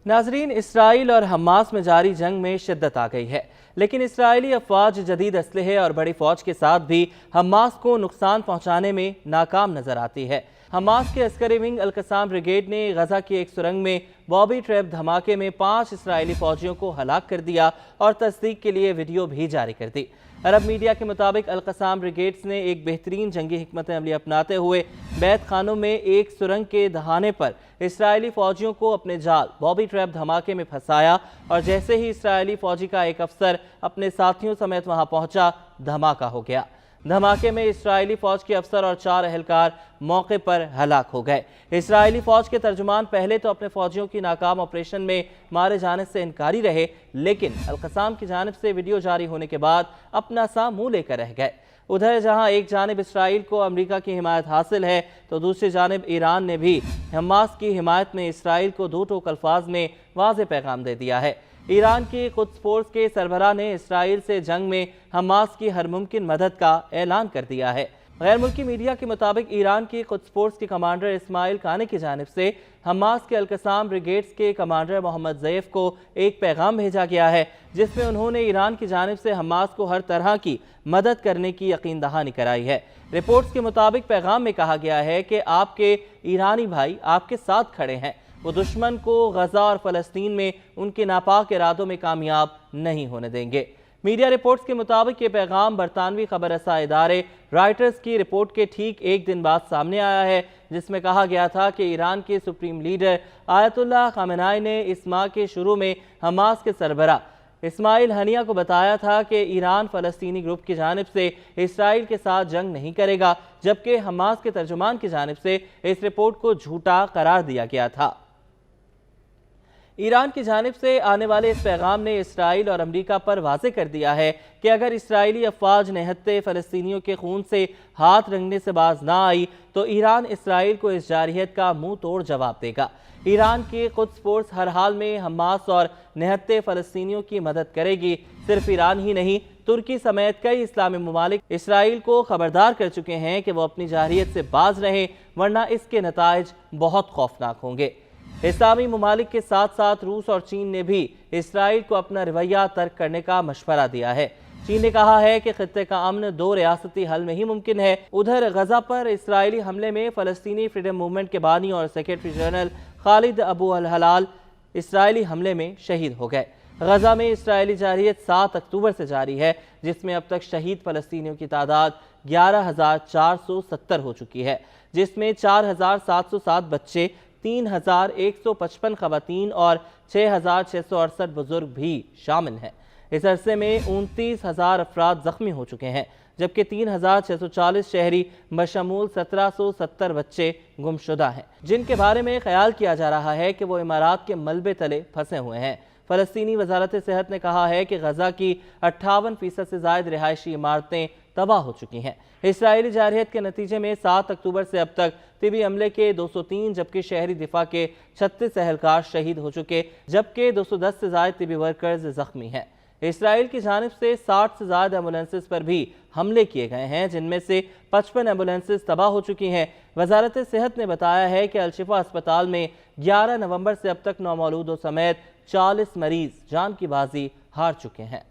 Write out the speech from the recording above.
नाजरीन, इसराइल और हमास में जारी जंग में शिद्दत आ गई है, लेकिन इसराइली अफवाज जदीद असलहे और बड़ी फौज के साथ भी हमास को नुकसान पहुंचाने में नाकाम नजर आती है। हमास के अस्करी विंग अल-कसाम ब्रिगेड ने गजा की एक सुरंग में बॉबी ट्रैप धमाके में 5 इसराइली फौजियों को हलाक कर दिया और तस्दीक के लिए वीडियो भी जारी कर दी। अरब मीडिया के मुताबिक अल-कसाम ब्रिगेड्स ने एक बेहतरीन जंगी हिकमत अमली अपनाते हुए बैत खानों में एक सुरंग के दहाने पर इसराइली फौजियों को अपने जाल बॉबी ट्रैप धमाके में फंसाया और जैसे ही इसराइली फौजी का एक अफसर अपने साथियों समेत वहां पहुंचा, धमाका हो गया। धमाके में इसराइली फौज के अफसर और 4 एहलकार मौके पर हलाक हो गए। इसराइली फौज के तर्जुमान पहले तो अपने फौजियों की नाकाम ऑपरेशन में मारे जाने से इनकारी रहे, लेकिन अल-कसाम की जानिब से वीडियो जारी होने के बाद अपना सा मुंह लेकर रह गए। उधर जहां एक जानिब इसराइल को अमेरिका की हिमायत हासिल है, तो दूसरी जानिब ईरान ने भी हमास की हिमायत में इसराइल को दो टोक अल्फाज में वाज़ेह पैगाम दे दिया है। ईरान की कुद्स फोर्स के सरबराह ने इसराइल से जंग में हमास की हर मुमकिन मदद का ऐलान कर दिया है। गैर मुल्की मीडिया के मुताबिक ईरान की कुद्स फोर्स के कमांडर इस्माइल कानी की जानिब से हमास के अल-कसाम ब्रिगेड्स के कमांडर मोहम्मद ज़ैफ को एक पैगाम भेजा गया है, जिसमें उन्होंने ईरान की जानिब से हमास को हर तरह की मदद करने की यकीन दहानी कराई है। रिपोर्ट्स के मुताबिक पैगाम में कहा गया है कि आपके ईरानी भाई आपके साथ खड़े हैं, वो दुश्मन को गजा और फलस्तीन में उनके नापाक इरादों में कामयाब नहीं होने देंगे। मीडिया रिपोर्ट्स के मुताबिक ये पैगाम बरतानवी खबर रसा इदारे रॉयटर्स की रिपोर्ट के ठीक एक दिन बाद सामने आया है, जिसमें कहा गया था कि ईरान के सुप्रीम लीडर आयतुल्लाह खामेनी ने इस माह के शुरू में हमास के सरबराह इस्माइल हनिया को बताया था कि ईरान फलस्तीनी ग्रुप की जानिब से इसराइल के साथ जंग नहीं करेगा, जबकि हमास के तर्जुमान की जानिब से इस रिपोर्ट को झूठा करार दिया गया था। ईरान की जानिब से आने वाले इस पैगाम ने इसराइल और अमेरिका पर वाज़ेह कर दिया है कि अगर इसराइली अफवाज निहत्ते फ़लस्तीनियों के खून से हाथ रंगने से बाज ना आई, तो ईरान इसराइल को इस जारहियत का मुंह तोड़ जवाब देगा। ईरान की कुद्स फोर्स हर हाल में हमास और निहत्ते फ़लस्तीनियों की मदद करेगी। सिर्फ ईरान ही नहीं, तुर्की समेत कई इस्लामी ममालिक इसराइल को खबरदार कर चुके हैं कि वो अपनी जारहियत से बाज रहें, वरना इसके नताइज बहुत खौफनाक होंगे। इस्लामी ममालिक के साथ साथ रूस और चीन ने भी इसराइल को अपना रवैया तर्क करने का मशवरा दिया है। चीन ने कहा है कि खित्ते का अमन 2 रियासती हल में ही मुमकिन है। उधर गजा पर इसराइली हमले में फ़लस्तीनी फ्रीडम मूवमेंट के बानी और सेक्रेटरी जनरल खालिद अबू अल हलाल इसराइली हमले में शहीद हो गए। गजा में इसराइली जारहियत 7 अक्टूबर से जारी है, जिसमें अब तक शहीद फ़लस्तीनियों की तादाद 11,470 हो चुकी है, जिसमें 4,707 बच्चे, 3,155 खवातीन और 6,668 बुजुर्ग भी शामिल हैं। इस अरसे में 29,000 अफराद जख्मी हो चुके हैं, जबकि 3,640 शहरी बशमूल 1,770 बच्चे गुमशुदा हैं, जिनके बारे में ख्याल किया जा रहा है कि वो इमारात के मलबे तले फंसे हुए हैं। फ़लस्तीनी वजारत सेहत ने कहा है कि गजा की 58% से ज़ायद रिहायशी इमारतें तबाह हो चुकी हैं। इसराइली जारहियत के नतीजे में 7 अक्टूबर से अब तक तिबी अमले के 203 जबकि शहरी दिफा के 36 एहलकार शहीद हो चुके, जबकि 210 से ज़ायद तिबी वर्कर्स जख्मी हैं। इसराइल की जानिब से 60 से ज़्यादा एम्बुलेंसेस पर भी हमले किए गए हैं, जिनमें से 55 एम्बुलेंसेस तबाह हो चुकी हैं। वजारत सेहत ने बताया है कि अल-शिफा अस्पताल में 11 नवंबर से अब तक नौमौलूदों समेत 40 मरीज जान की बाजी हार चुके हैं।